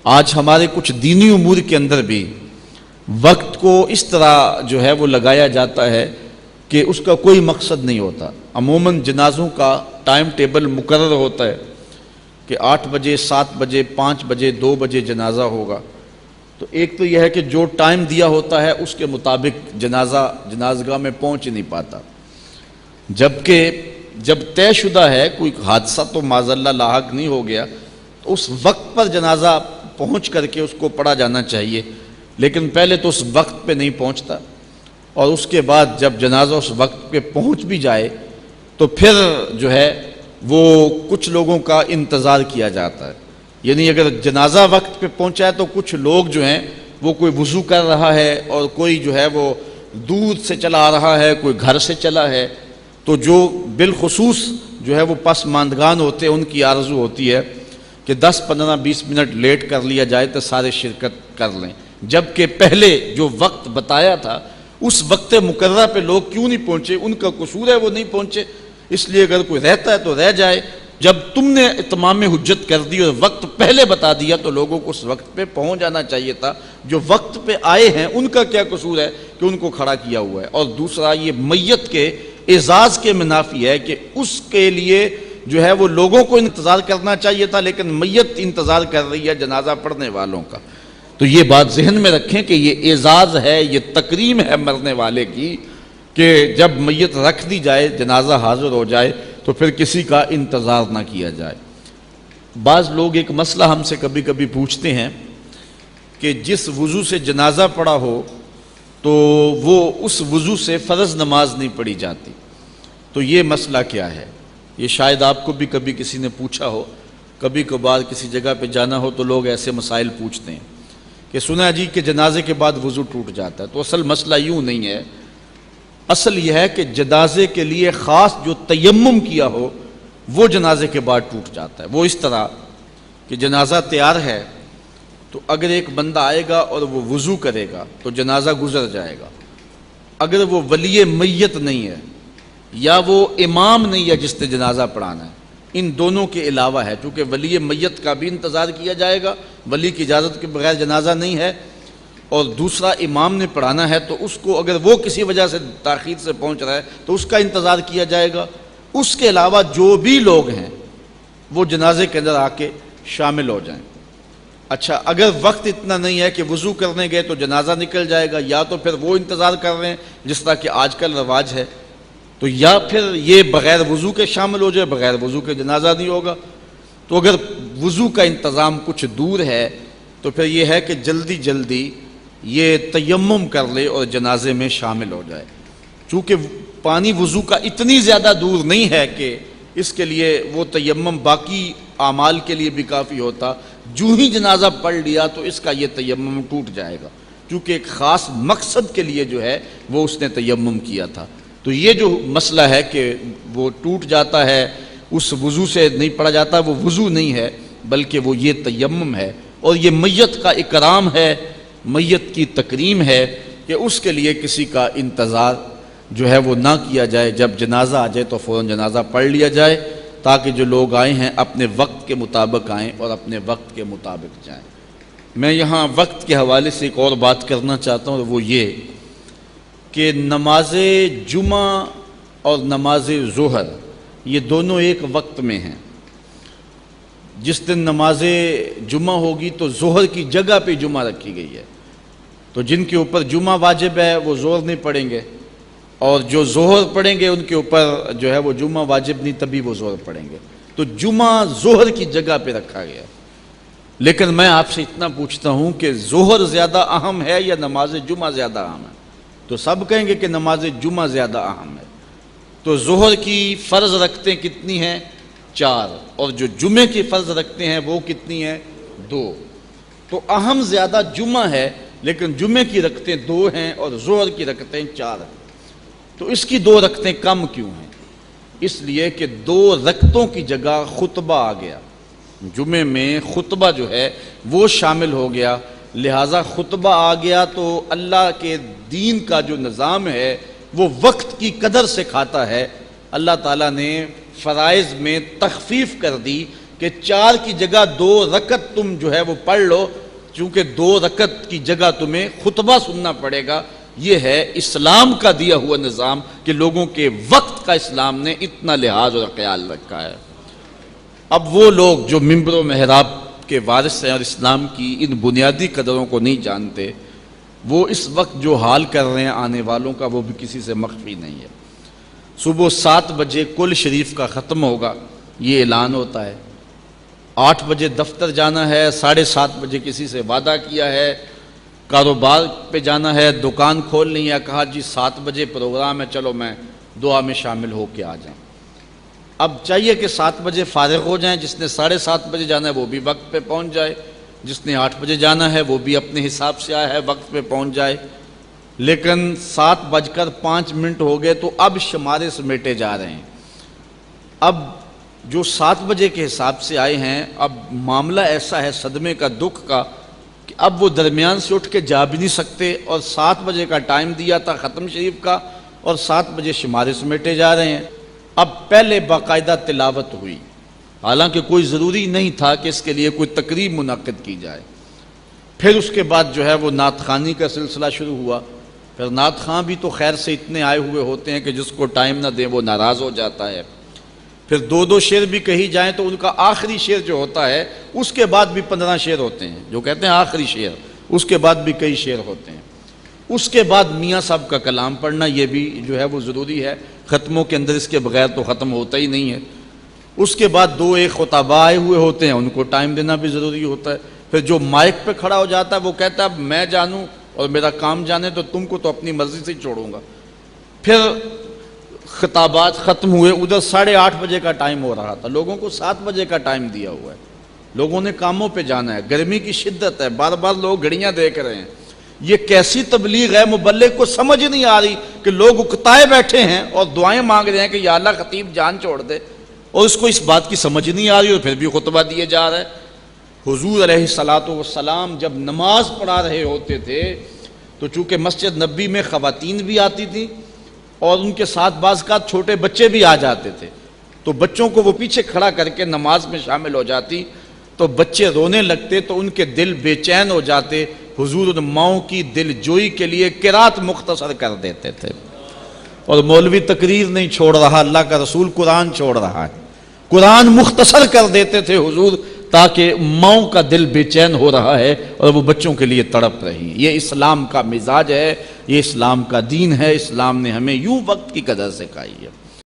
آج ہمارے کچھ دینی امور کے اندر بھی وقت کو اس طرح جو ہے وہ لگایا جاتا ہے کہ اس کا کوئی مقصد نہیں ہوتا۔ عموماً جنازوں کا ٹائم ٹیبل مقرر ہوتا ہے کہ 8 بجے، 7 بجے، 5 بجے، 2 بجے جنازہ ہوگا۔ تو ایک تو یہ ہے کہ جو ٹائم دیا ہوتا ہے اس کے مطابق جنازگاہ میں پہنچ ہی نہیں پاتا، جبکہ جب طے شدہ ہے، کوئی حادثہ تو معاذ اللہ لاحق نہیں ہو گیا، تو اس وقت پر جنازہ پہنچ کر کے اس کو پڑھا جانا چاہیے، لیکن پہلے تو اس وقت پہ نہیں پہنچتا، اور اس کے بعد جب جنازہ اس وقت پہ پہنچ بھی جائے تو پھر جو ہے وہ کچھ لوگوں کا انتظار کیا جاتا ہے۔ یعنی اگر جنازہ وقت پہ پہنچا ہے تو کچھ لوگ جو ہیں وہ کوئی وضو کر رہا ہے، اور کوئی جو ہے وہ دور سے چلا آ رہا ہے، کوئی گھر سے چلا ہے، تو جو بالخصوص جو ہے وہ پسماندگان ہوتے ہیں ان کی آرزو ہوتی ہے کہ 10، 15، 20 منٹ لیٹ کر لیا جائے تو سارے شرکت کر لیں، جبکہ پہلے جو وقت بتایا تھا اس وقت مقررہ پہ لوگ کیوں نہیں پہنچے؟ ان کا قصور ہے وہ نہیں پہنچے، اس لیے اگر کوئی رہتا ہے تو رہ جائے۔ جب تم نے اتمام حجت کر دی اور وقت پہلے بتا دیا تو لوگوں کو اس وقت پہ پہنچ جانا چاہیے تھا۔ جو وقت پہ آئے ہیں ان کا کیا قصور ہے کہ ان کو کھڑا کیا ہوا ہے؟ اور دوسرا، یہ میت کے اعزاز کے منافی ہے کہ اس کے لیے جو ہے وہ لوگوں کو انتظار کرنا چاہیے تھا، لیکن میت انتظار کر رہی ہے جنازہ پڑھنے والوں کا۔ تو یہ بات ذہن میں رکھیں کہ یہ اعزاز ہے، یہ تکریم ہے مرنے والے کی، کہ جب میت رکھ دی جائے، جنازہ حاضر ہو جائے تو پھر کسی کا انتظار نہ کیا جائے۔ بعض لوگ ایک مسئلہ ہم سے کبھی کبھی پوچھتے ہیں کہ جس وضو سے جنازہ پڑھا ہو تو وہ اس وضو سے فرض نماز نہیں پڑھی جاتی، تو یہ مسئلہ کیا ہے؟ یہ شاید آپ کو بھی کبھی کسی نے پوچھا ہو، کبھی کبھار کسی جگہ پہ جانا ہو تو لوگ ایسے مسائل پوچھتے ہیں کہ سنا جی کہ جنازے کے بعد وضو ٹوٹ جاتا ہے۔ تو اصل مسئلہ یوں نہیں ہے، اصل یہ ہے کہ جنازے کے لیے خاص جو تیمم کیا ہو وہ جنازے کے بعد ٹوٹ جاتا ہے۔ وہ اس طرح کہ جنازہ تیار ہے تو اگر ایک بندہ آئے گا اور وہ وضو کرے گا تو جنازہ گزر جائے گا۔ اگر وہ ولی میت نہیں ہے یا وہ امام نہیں ہے جس نے جنازہ پڑھانا ہے، ان دونوں کے علاوہ ہے، چونکہ ولی میت کا بھی انتظار کیا جائے گا، ولی کی اجازت کے بغیر جنازہ نہیں ہے، اور دوسرا امام نے پڑھانا ہے تو اس کو اگر وہ کسی وجہ سے تاخیر سے پہنچ رہا ہے تو اس کا انتظار کیا جائے گا۔ اس کے علاوہ جو بھی لوگ ہیں وہ جنازے کے اندر آ کے شامل ہو جائیں۔ اچھا، اگر وقت اتنا نہیں ہے کہ وضو کرنے گئے تو جنازہ نکل جائے گا، یا تو پھر وہ انتظار کر رہے ہیں جس طرح کہ آج کل رواج ہے، تو یا پھر یہ بغیر وضو کے شامل ہو جائے، بغیر وضو کے جنازہ نہیں ہوگا۔ تو اگر وضو کا انتظام کچھ دور ہے تو پھر یہ ہے کہ جلدی جلدی یہ تیمم کر لے اور جنازے میں شامل ہو جائے، چونکہ پانی وضو کا اتنی زیادہ دور نہیں ہے کہ اس کے لیے وہ تیمم باقی اعمال کے لیے بھی کافی ہوتا۔ جو ہی جنازہ پڑھ لیا تو اس کا یہ تیمم ٹوٹ جائے گا، کیونکہ ایک خاص مقصد کے لیے جو ہے وہ اس نے تیمم کیا تھا۔ تو یہ جو مسئلہ ہے کہ وہ ٹوٹ جاتا ہے، اس وضو سے نہیں پڑھا جاتا، وہ وضو نہیں ہے بلکہ وہ یہ تیمم ہے، اور یہ میت کا اکرام ہے، میت کی تکریم ہے کہ اس کے لیے کسی کا انتظار جو ہے وہ نہ کیا جائے، جب جنازہ آ جائے تو فوراً جنازہ پڑھ لیا جائے، تاکہ جو لوگ آئے ہیں اپنے وقت کے مطابق آئیں اور اپنے وقت کے مطابق جائیں۔ میں یہاں وقت کے حوالے سے ایک اور بات کرنا چاہتا ہوں، وہ یہ کہ نماز جمعہ اور نماز ظہر یہ دونوں ایک وقت میں ہیں۔ جس دن نماز جمعہ ہوگی تو ظہر کی جگہ پہ جمعہ رکھی گئی ہے، تو جن کے اوپر جمعہ واجب ہے وہ ظہر نہیں پڑھیں گے، اور جو ظہر پڑھیں گے ان کے اوپر جو ہے وہ جمعہ واجب نہیں، تبھی وہ ظہر پڑھیں گے۔ تو جمعہ ظہر کی جگہ پہ رکھا گیا۔ لیکن میں آپ سے اتنا پوچھتا ہوں کہ ظہر زیادہ اہم ہے یا نماز جمعہ زیادہ اہم ہے؟ تو سب کہیں گے کہ نماز جمعہ زیادہ اہم ہے۔ تو ظہر کی فرض رکھتے کتنی ہیں؟ 4، اور جو جمعے کی فرض رکھتے ہیں وہ کتنی ہیں؟ 2۔ تو اہم زیادہ جمعہ ہے، لیکن جمعے کی رکعتیں 2 ہیں اور ظہر کی رکعتیں 4 ہیں۔ تو اس کی 2 رکعتیں کم کیوں ہیں؟ اس لیے کہ 2 رکعتوں کی جگہ خطبہ آ گیا، جمعے میں خطبہ جو ہے وہ شامل ہو گیا، لہٰذا خطبہ آ گیا تو اللہ کے دین کا جو نظام ہے وہ وقت کی قدر سے کھاتا ہے۔ اللہ تعالیٰ نے فرائض میں تخفیف کر دی کہ 4 کی جگہ 2 رکعت تم جو ہے وہ پڑھ لو، چونکہ 2 رکعت کی جگہ تمہیں خطبہ سننا پڑے گا۔ یہ ہے اسلام کا دیا ہوا نظام کہ لوگوں کے وقت کا اسلام نے اتنا لحاظ اور خیال رکھا ہے۔ اب وہ لوگ جو منبر و محراب کے وارث ہیں اور اسلام کی ان بنیادی قدروں کو نہیں جانتے، وہ اس وقت جو حال کر رہے ہیں آنے والوں کا، وہ بھی کسی سے مخفی نہیں ہے۔ صبح 7 بجے کل شریف کا ختم ہوگا، یہ اعلان ہوتا ہے۔ 8 بجے دفتر جانا ہے، 7:30 بجے کسی سے وعدہ کیا ہے، کاروبار پہ جانا ہے، دکان کھولنی ہے، کہا جی 7 بجے پروگرام ہے، چلو میں دعا میں شامل ہو کے آ جاؤں۔ اب چاہیے کہ 7 بجے فارغ ہو جائیں، جس نے 7:30 بجے جانا ہے وہ بھی وقت پہ پہنچ جائے، جس نے 8 بجے جانا ہے وہ بھی اپنے حساب سے آیا ہے وقت پہ پہنچ جائے۔ لیکن 7:05 ہو گئے تو اب شمارے سمیٹے جا رہے ہیں۔ اب جو 7 بجے کے حساب سے آئے ہیں، اب معاملہ ایسا ہے صدمے کا، دکھ کا، کہ اب وہ درمیان سے اٹھ کے جا بھی نہیں سکتے، اور 7 بجے کا ٹائم دیا تھا ختم شریف کا، اور 7 بجے شمارے سمیٹے جا رہے ہیں۔ اب پہلے باقاعدہ تلاوت ہوئی، حالانکہ کوئی ضروری نہیں تھا کہ اس کے لیے کوئی تقریب منعقد کی جائے۔ پھر اس کے بعد جو ہے وہ نعت خوانی کا سلسلہ شروع ہوا۔ پھر نعت خواں بھی تو خیر سے اتنے آئے ہوئے ہوتے ہیں کہ جس کو ٹائم نہ دیں وہ ناراض ہو جاتا ہے۔ پھر 2 شعر بھی کہی جائیں تو ان کا آخری شعر جو ہوتا ہے اس کے بعد بھی 15 شعر ہوتے ہیں، جو کہتے ہیں آخری شعر، اس کے بعد بھی کئی شعر ہوتے ہیں۔ اس کے بعد میاں صاحب کا کلام پڑھنا، یہ بھی جو ہے وہ ضروری ہے، ختموں کے اندر اس کے بغیر تو ختم ہوتا ہی نہیں ہے۔ اس کے بعد 2-1 خطبہ آئے ہوئے ہوتے ہیں، ان کو ٹائم دینا بھی ضروری ہوتا ہے۔ پھر جو مائک پہ کھڑا ہو جاتا ہے وہ کہتا ہے اب میں جانوں اور میرا کام جانے تو تم کو تو اپنی مرضی سے ہی چھوڑوں گا۔ پھر خطابات ختم ہوئے، ادھر 8:30 بجے کا ٹائم ہو رہا تھا، لوگوں کو 7 بجے کا ٹائم دیا ہوا ہے، لوگوں نے کاموں پہ جانا ہے، گرمی کی شدت ہے، بار بار لوگ گھڑیاں دیکھ رہے ہیں۔ یہ کیسی تبلیغ ہے، مبلغ کو سمجھ نہیں آ رہی کہ لوگ اکتائے بیٹھے ہیں اور دعائیں مانگ رہے ہیں کہ یا اللہ خطیب جان چھوڑ دے، اور اس کو اس بات کی سمجھ نہیں آ رہی اور پھر بھی خطبہ دیے جا رہا ہے۔ حضور علیہ الصلوۃ والسلام جب نماز پڑھا رہے ہوتے تھے تو چونکہ مسجد نبی میں خواتین بھی آتی تھیں اور ان کے ساتھ بعض کا چھوٹے بچے بھی آ جاتے تھے، تو بچوں کو وہ پیچھے کھڑا کر کے نماز میں شامل ہو جاتی، تو بچے رونے لگتے تو ان کے دل بے چین ہو جاتے، حضور ان ماؤں کی دل جوئی کے لیے قرات مختصر کر دیتے تھے۔ اور مولوی تقریر نہیں چھوڑ رہا، اللہ کا رسول قرآن چھوڑ رہا ہے، قرآن مختصر کر دیتے تھے حضور، تاکہ ماؤں کا دل بے چین ہو رہا ہے اور وہ بچوں کے لیے تڑپ رہی۔ یہ اسلام کا مزاج ہے، یہ اسلام کا دین ہے، اسلام نے ہمیں یوں وقت کی قدر سکھائی ہے۔